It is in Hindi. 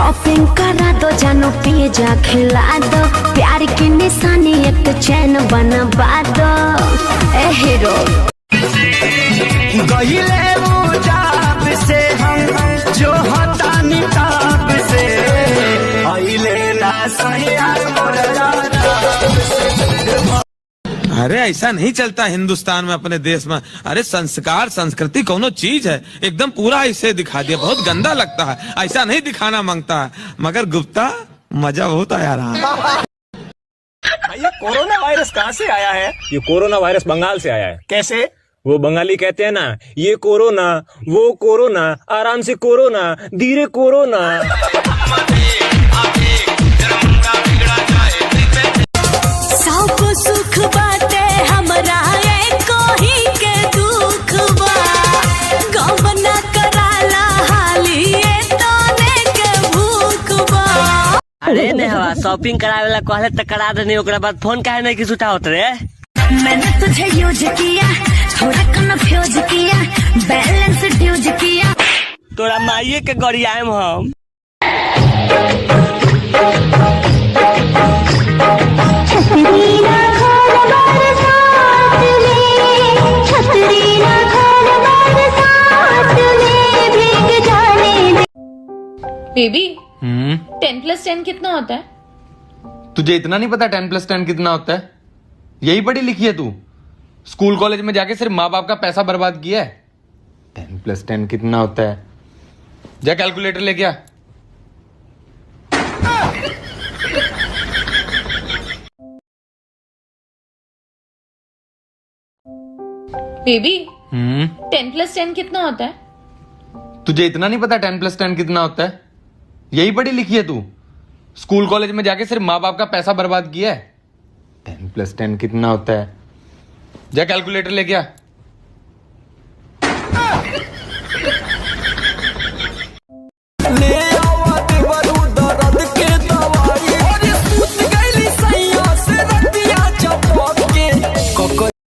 शॉपिंग करा दो, जानो पिज्जा खिला दो, प्यार की निशानी एक चैन बनवा दो। ए हीरो गहिले उजाब से हम जो हता निताब से आइले ना सहिया अरे ऐसा नहीं चलता हिंदुस्तान में, अपने देश में। अरे संस्कार संस्कृति कोनो चीज है, एकदम पूरा ऐसे दिखा दिया, बहुत गंदा लगता है, ऐसा नहीं दिखाना मांगता है। मगर गुप्ता मजा बहुत आया रहा। ये कोरोना वायरस कहाँ से आया है? ये कोरोना वायरस बंगाल से आया है। कैसे? वो बंगाली कहते हैं ना, ये कोरोना वो कोरोना, आराम से कोरोना धीरे कोरोना। सब सुख बाटे हमरा एको ही के दुख बा, गवना कराला हाली तने के भूख बा। अरे नेहवा शॉपिंग करावे ला कहले त करा देनी, ओकरा बाद फोन काहे नहीं किस उठावत रे? मैंने तुझे यूज किया, थोड़ा कन्फ्यूज किया, बैलेंस ड्यूज किया। तोरा माइये के गरियाम हम। बेबी 10+10 कितना होता है? तुझे इतना नहीं पता 10+10 कितना होता है? यही पढ़ी लिखी है तू? स्कूल कॉलेज में जाके सिर्फ माँ बाप का पैसा बर्बाद किया है। 10+10 कितना होता है? जा कैलकुलेटर लेके आ। बेबी 10+10 कितना होता है? तुझे इतना नहीं पता 10+10 कितना होता है? यही पढ़ी लिखी है तू? स्कूल कॉलेज में जाके सिर्फ माँ बाप का पैसा बर्बाद किया है। 10+10 कितना होता है? जा कैलकुलेटर लेके आ।